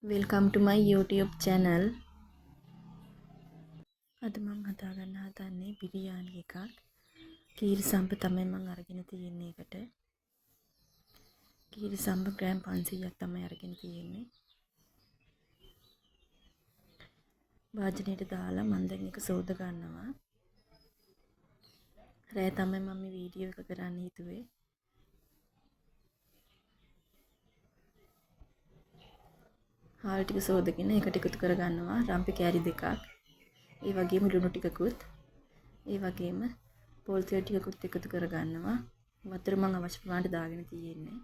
Welcome to my YouTube channel. අද මම හදාගන්න හදන්නේ බිරියානි එකක්. කීරි සම්ප තමයි මම අරගෙන තියෙන්නේ එකට. කීරි සම්ප ග්‍රෑම් 500ක් තමයි අරගෙන තියෙන්නේ. වාජනේට දාලා මම දැන් එක සෝද ගන්නවා. රෑ තමයි මම මේ වීඩියෝ එක කරන්න හිතුවේ. හාල් ටික සෝදගෙන එකට එකතු කර ගන්නවා. රම්පි කෑලි දෙකක්. ඒ වගේම ලුණු ටිකකුත් ඒ වගේම පොල් තෙල් ටිකකුත් එකතු කර ගන්නවා. වතුර මම අවශ්‍ය ප්‍රමාණයට දාගෙන තියෙන්නේ.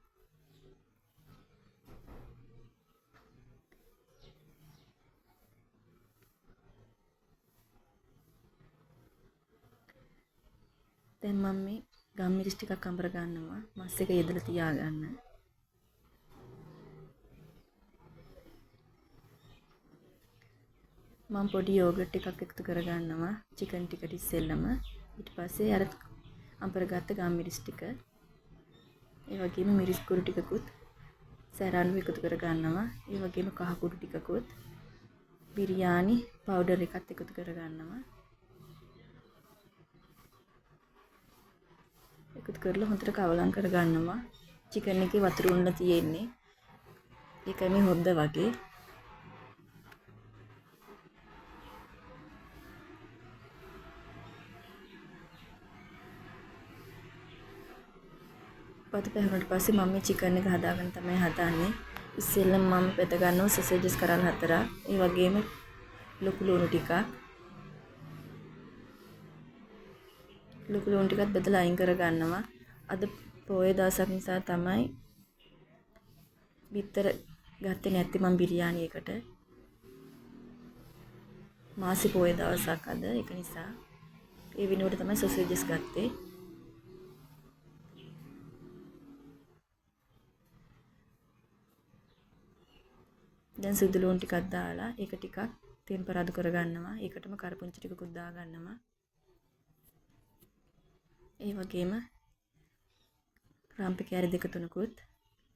දැන් මම මේ ගම්මිරිස් ටිකක් අඹර ගන්නවා. මස් එක යෙදලා තියාගන්න. මම පොඩි යෝගට් එකක් එකතු කර ගන්නවා. චිකන් ටිකට ඉස්සෙල්ලම ඊට පස්සේ අර අඹරගත්ත ගම්මිරිස් ටික ඒ වගේම මිරිස් කුඩු ටිකකුත් සැරාලු එකතු කර ගන්නවා. ඒ වගේම කහ කුඩු ටිකකුත් බිරියානි පවුඩර් එකත් එකතු කර ගන්නවා. එකතු කරලා හොඳට කවලම් කර ගන්නවා. චිකන් එකේ වතුර උන්න තියෙන්නේ. ඒක මේ හොද්ද වගේ. පත පැහුනට පස්සේ මම මේ චිකන් එක හදාගෙන තමයි හදන්නේ. ඉස්සෙල්ලම මම බෙද ගන්නවා සොසේජස් කරල් 4ක්. ඒ වගේම ලොකු ලුණු ටිකක්. ලොකු ලුණු ටිකත් බෙදලා අයින් කර ගන්නවා. අද පොයේ දවසක් නිසා තමයි බිත්තර ගත්තේ නැත්තේ මම බිරියානි එකට. මාසි පොයේ දවසක් අද ඒක නිසා ඒ වෙනුවට තමයි සොසේජස් ගත්තේ. දැන් සුදු ලුණු ටිකක් දාලා ඒක ටිකක් තෙම්පරාදු කර ගන්නවා. ඒකටම කරපුංචි ටිකකුත් දා ගන්නවා. ඒ වගේම රම්පි කෑලි දෙක තුනකුත්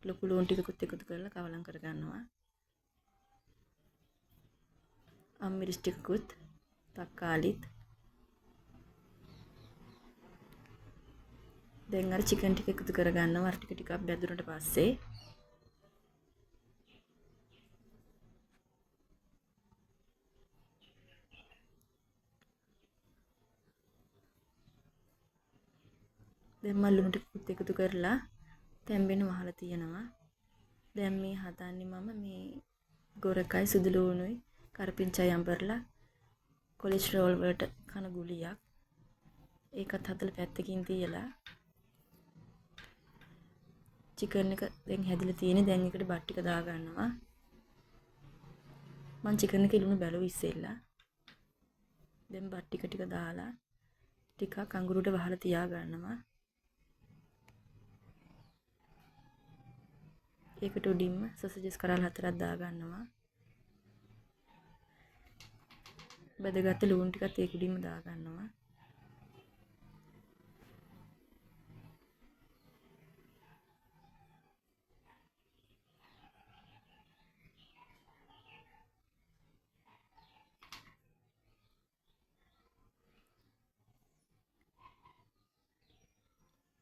ලොකු ලුණු ටිකකුත් එකතු කරලා කවලම් කර ගන්නවා. අම්මිරිස් ටිකකුත් තක්කාලිත් දැන් අර චිකන් ටික එකතු කර ගන්නවා. අර ටික ටිකක් බැදුනට පස්සේ දැන් මම ලුණු ටිකකුත් එකතු කරලා තැම්බෙන වහලා තියෙනවා. දැන් මේ හදන්නේ මම මේ ගොරකයි සුදු ලුණුයි කරපිංචායි අඹරලා කොලෙස්ටරෝල් වලට කන ගුලියක්. ඒකත් හදලා පැත්තකින් තියලා චිකන් එක දැන් හැදිලා තියෙන්නේ. දැන් එකට බත් ටික දා ගන්නවා. මම චිකන් එකේ ලුණු බැලුවා ඉස්සෙල්ලා. දැන් බත් ටික දාලා ටිකක් අඟුරුට වහලා තියා ගන්නවා. ඒකට උඩින්ම සොසේජස් කරල් 4ක් දා ගන්නවා. බෙදගත්ත ලුණු ටිකත් ඒක උඩින්ම දා ගන්නවා.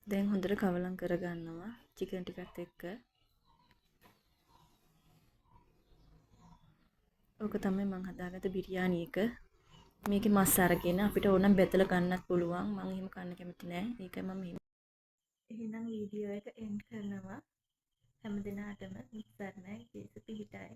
දැන් හොඳට කවලම් කර ගන්නවා චිකන් ටිකත් එක්ක. ඕක තමයි මම හදාගත්ත බිරියානි එක. මේකේ මස් අරගෙන අපිට ඕනම් බෙදලා ගන්නත් පුළුවන්. මම එහෙම කන්න කැමති නෑ. ඒකයි මම එහෙනම් වීඩියෝ එක එන්ඩ් කරනවා. හැම දිනාටම උත්සාහයි පිහිටයි.